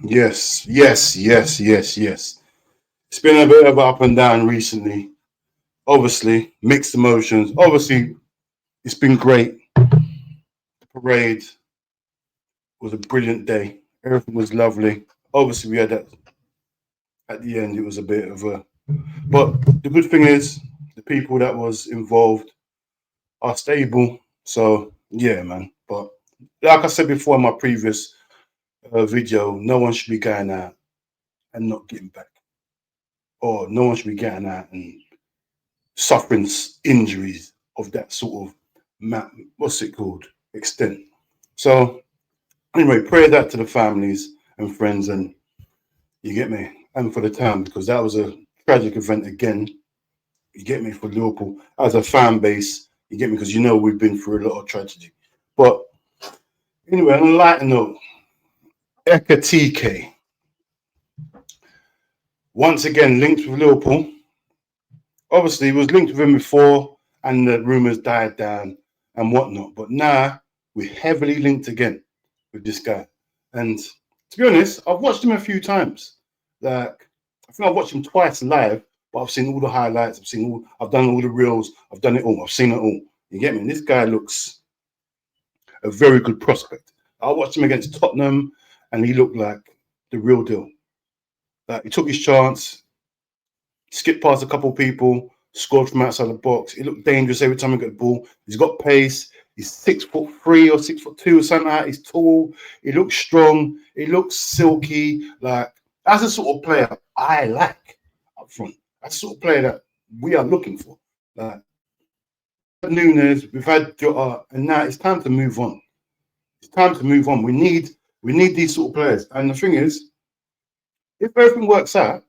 Yes, yes, yes, yes, yes. It's been a bit of up and down recently. Obviously, mixed emotions. Obviously, it's been great. The parade was a brilliant day. Everything was lovely. Obviously, we had that at the end. It was a bit of a. But the good thing is, the people that was involved are stable. So yeah, man. But like I said before in my previous video, no one should be going out and not getting back, or no one should be getting out and suffering injuries of that sort of what's it called extent. So anyway, pray that to the families and friends, and you get me, and for the town because that was a tragic event again. You get me, for Liverpool as a fan base. You get me, because you know we've been through a lot of tragedy. But anyway, on a lighter note, Ekitike once again linked with Liverpool. Obviously, he was linked with him before, and the rumours died down and whatnot. But now we're heavily linked again with this guy. And to be honest, I've watched him a few times. Like, I think I've watched him twice live, but I've seen all the highlights. I've done all the reels. I've done it all. I've seen it all. You get me? And this guy looks a very good prospect. I watched him against Tottenham, and he looked like the real deal. Like, he took his chance, skipped past a couple of people, scored from outside the box. He looked dangerous every time he got the ball. He's got pace. He's 6'3" or 6'2" or something like that. He's tall. He looks strong. He looks silky. Like, that's the sort of player I like up front. That's the sort of player that we are looking for. Like, Nunes, we've had Jota, and now it's time to move on. It's time to move on. We need these sort of players. And the thing is, if everything works out,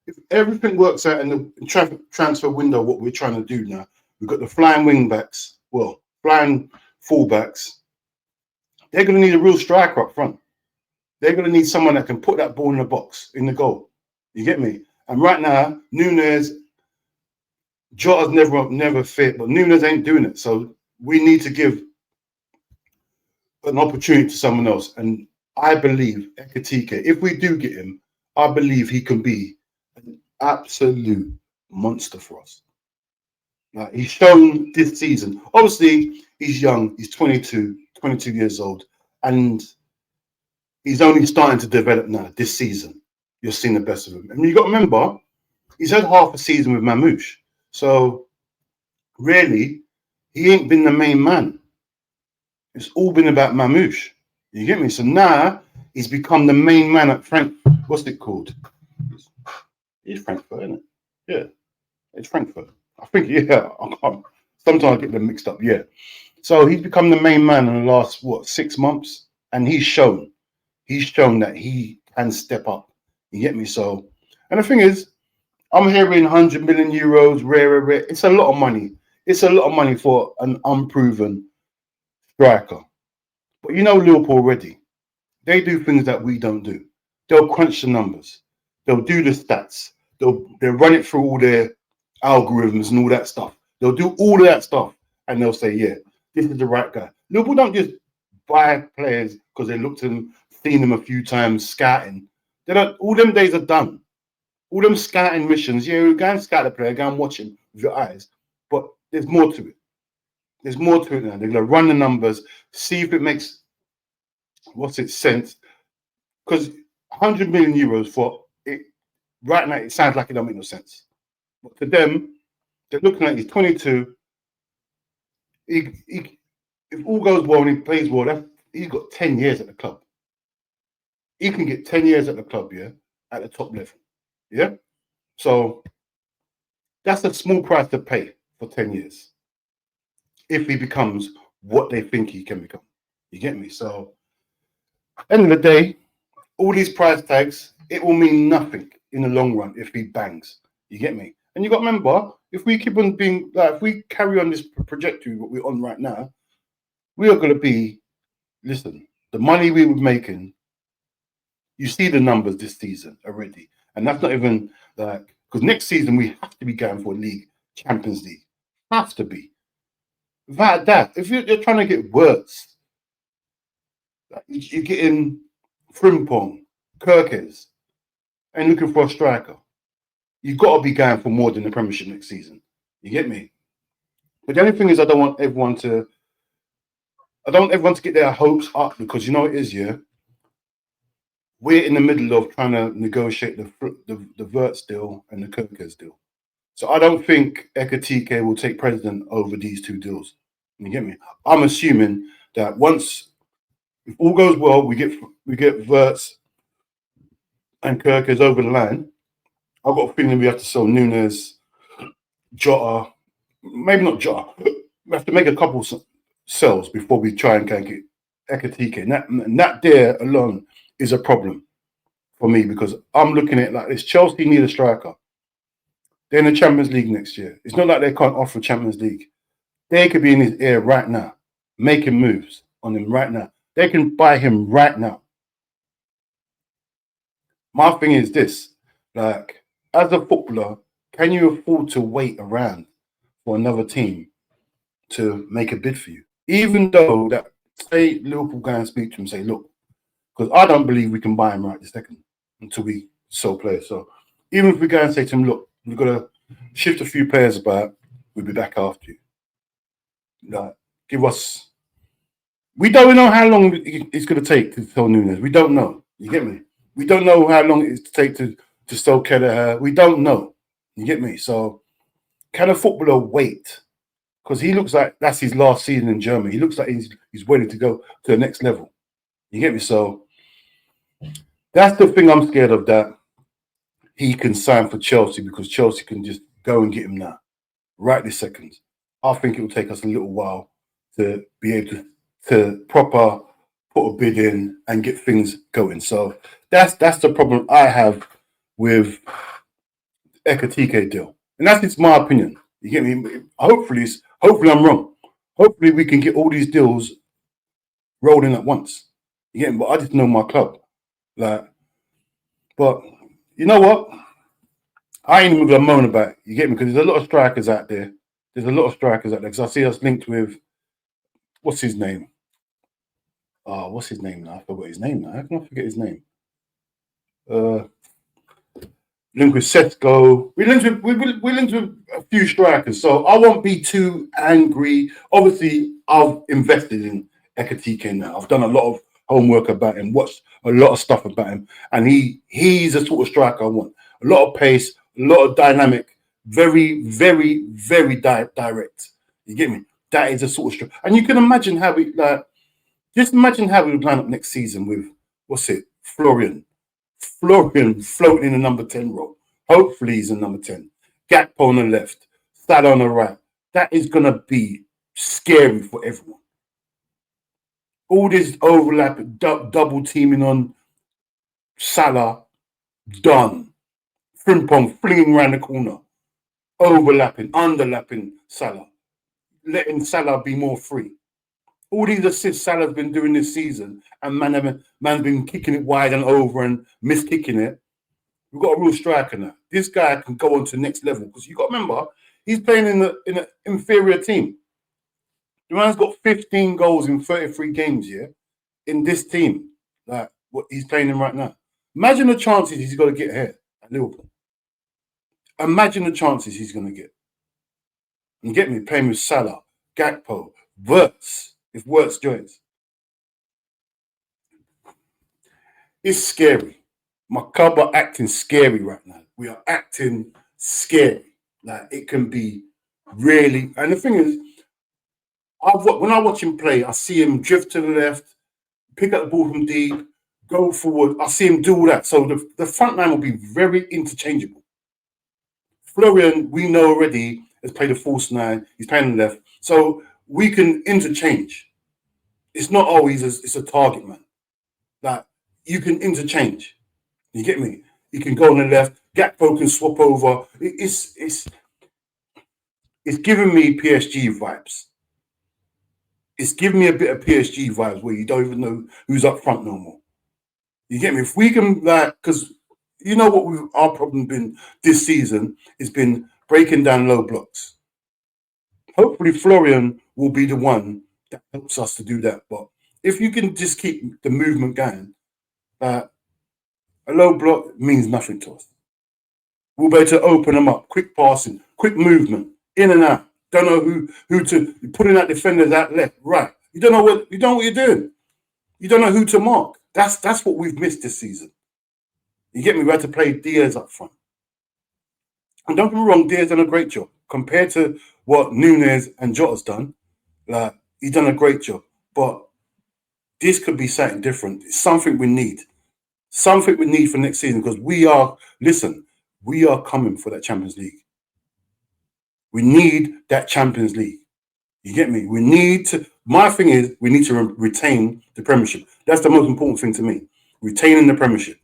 in the transfer window, what we're trying to do now, we've got the flying wing backs, well, flying fullbacks. They're going to need a real striker up front. They're going to need someone that can put that ball in the box, in the goal. You get me? And right now, Nunes, Jota's never fit, but Nunes ain't doing it. So we need to give an opportunity to someone else. And I believe Ekitike, if we do get him, I believe he can be an absolute monster for us. Like, he's shown this season. Obviously, he's young. He's 22 years old. And he's only starting to develop now this season. You're seeing the best of him. And you got to remember, he's had half a season with Mamouche. So, really, he ain't been the main man. It's all been about Mamouche. You get me? So now he's become the main man at what's it called? It's Frankfurt, isn't it? Yeah, it's Frankfurt. I think, yeah, I can't. Sometimes I get them mixed up, yeah. So he's become the main man in the last, 6 months? And he's shown that he can step up. You get me? So, and the thing is, I'm hearing 100 million euros, rare. It's a lot of money. It's a lot of money for an unproven striker. But you know Liverpool already. They do things that we don't do. They'll crunch the numbers. They'll do the stats. They'll run it through all their algorithms and all that stuff. They'll do all of that stuff, and they'll say, yeah, this is the right guy. Liverpool don't just buy players because they looked at them, seen them a few times, scouting. They don't. All them days are done. All them scouting missions, yeah, you go and scout the player, go and watch him with your eyes. But there's more to it. There's more to it now. They're going to run the numbers, see if it makes, sense. Because 100 million euros for it, right now, it sounds like it don't make no sense. But to them, they're looking at he's 22. If all goes well and he plays well, he's got 10 years at the club. He can get 10 years at the club, yeah, at the top level. Yeah? So that's a small price to pay for 10 years if he becomes what they think he can become. You get me? So, end of the day, all these price tags, it will mean nothing in the long run if he bangs. You get me? And you got to remember, if we keep on being, like, if we carry on this trajectory, what we're on right now, we are going to be, listen, the money we were making, you see the numbers this season already. And that's not even like, because next season we have to be going for a league, Champions League. Have to be. Without that, if you're trying to get worse, like you're getting Frimpong, Kirkes, and looking for a striker. You've got to be going for more than the Premiership next season. You get me? But the only thing is, I don't want everyone to get their hopes up, because you know it is, yeah. We're in the middle of trying to negotiate the Verts deal and the Kirkes deal. So I don't think Ekitike will take precedent over these two deals. You get me? I'm assuming that once, if all goes well, we get Verts and Kirkes over the line. I've got a feeling we have to sell Nunes, Jota, maybe not Jota. We have to make a couple sells before we try and get Ekitike. And that there alone is a problem for me, because I'm looking at it like this. Chelsea need a striker. They're in the Champions League next year. It's not like they can't offer Champions League. They could be in his ear right now, making moves on him right now. They can buy him right now. My thing is this, like, as a footballer, can you afford to wait around for another team to make a bid for you? Even though that, say Liverpool go and speak to him and say, look, because I don't believe we can buy him right this second until we sell players. So even if we go and say to him, look, we've got to shift a few players about, we'll be back after you. Like, give us. We don't know how long it's going to take to sell Nunes. We don't know. You get me? We don't know how long it's to take to sell Kelleher. We don't know. You get me? So can a footballer wait? Because he looks like that's his last season in Germany. He looks like he's ready to go to the next level. You get me? So that's the thing I'm scared of, that he can sign for Chelsea, because Chelsea can just go and get him now, right this second. I think it will take us a little while to be able to proper put a bid in and get things going. So that's the problem I have with Ekitike deal. And that's just my opinion. You get me? Hopefully I'm wrong. Hopefully we can get all these deals rolling at once. You get me? But I just know my club. Like, but you know what? I ain't even gonna moan about it. You get me? Because there's a lot of strikers out there. Because I see us linked with, what's his name? What's his name now? I forgot his name now. How can I forget his name? Linked with Sethko. We linked with a few strikers. So I won't be too angry. Obviously, I've invested in Ekitike now. I've done a lot of homework about him, watched a lot of stuff about him, and he's the sort of striker I want. A lot of pace, a lot of dynamic, very, very, very direct. You get me? That is a sort of striker. And you can imagine how we just imagine how we would line up next season with, what's it, Florian floating in the number 10 role. Hopefully he's in number 10. Gakpo on the left, Salah on the right. That is going to be scary for everyone. All this overlap, double teaming on Salah, done. Frimpong flinging around the corner, overlapping, underlapping Salah, letting Salah be more free. All these assists Salah's been doing this season, and man's been kicking it wide and over and miskicking it. We've got a real striker now. This guy can go on to the next level, because you got to remember, he's playing in an inferior team. The man's got 15 goals in 33 games, yeah, in this team, like what he's playing in right now. Imagine the chances he's got to get here at Liverpool. Imagine the chances he's going to get. You get me? Playing with Salah, Gakpo, Wirtz, if Wirtz joins. It's scary. My club are acting scary right now. We are acting scary. Like, it can be really. And the thing is, when I watch him play, I see him drift to the left, pick up the ball from deep, go forward. I see him do all that. So the front line will be very interchangeable. Florian, we know already, has played a false nine. He's playing on the left. So we can interchange. It's not always it's a target man. Like, you can interchange. You get me? You can go on the left. Gakpo can swap over. It's giving me PSG vibes. It's giving me a bit of PSG vibes where you don't even know who's up front no more. You get me? If we can, like, because you know what our problem been this season has been breaking down low blocks. Hopefully Florian will be the one that helps us to do that. But if you can just keep the movement going, A low block means nothing to us. We'll be able to open them up, quick passing, quick movement, in and out. Don't know who to putting that defenders out left, right. You don't know what you're doing. You don't know who to mark. That's what we've missed this season. You get me? We had to play Diaz up front. And don't get me wrong, Diaz done a great job compared to what Nunez and Jota's done. Like, he's done a great job, but this could be something different. It's something we need. Something we need for next season, because we are coming for that Champions League. We need that Champions League. You get me? We need to, my thing is, we need to retain the Premiership. That's the most important thing to me. Retaining the Premiership.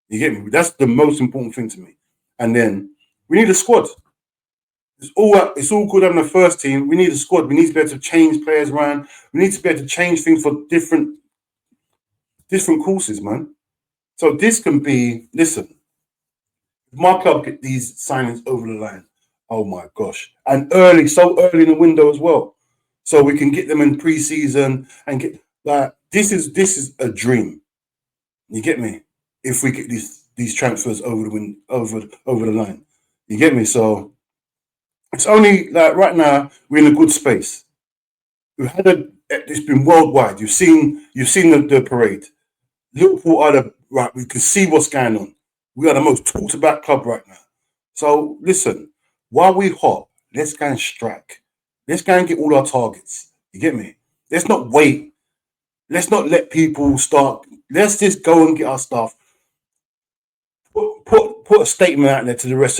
You get me? That's the most important thing to me. And then we need a squad. It's all good having the first team. We need a squad. We need to be able to change players around. We need to be able to change things for different courses, man. So this can be, listen, if my club get these signings over the line, oh my gosh. And so early in the window as well. So we can get them in pre-season and get like this is a dream. You get me? If we get these transfers over the line. You get me? So it's only like right now we're in a good space. We've had it's been worldwide. You've seen the parade. Liverpool are right. We can see what's going on. We are the most talked about club right now. So listen, while we hot, let's go and strike. Let's go and get all our targets. You get me? Let's not wait. Let's not let people start. Let's just go and get our stuff. Put a statement out there to the rest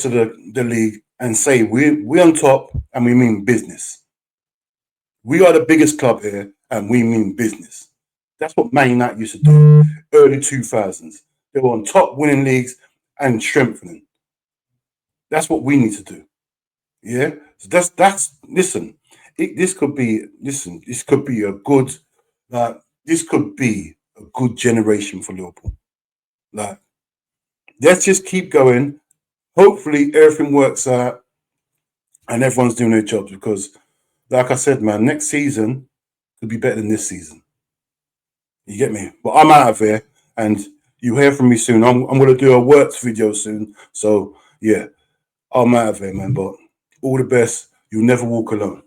of the league and say we're on top and we mean business. We are the biggest club here and we mean business. That's what Man United used to do early 2000s. They were on top, winning leagues and strengthening. That's what we need to do. Yeah. So that's listen. This could be a good. This could be a good generation for Liverpool. Like, let's just keep going. Hopefully everything works out and everyone's doing their jobs, because, like I said, man, next season could be better than this season. You get me? But I'm out of here, and you hear from me soon. I'm going to do a works video soon. So, yeah, I'm out of here, man. But all the best. You'll never walk alone.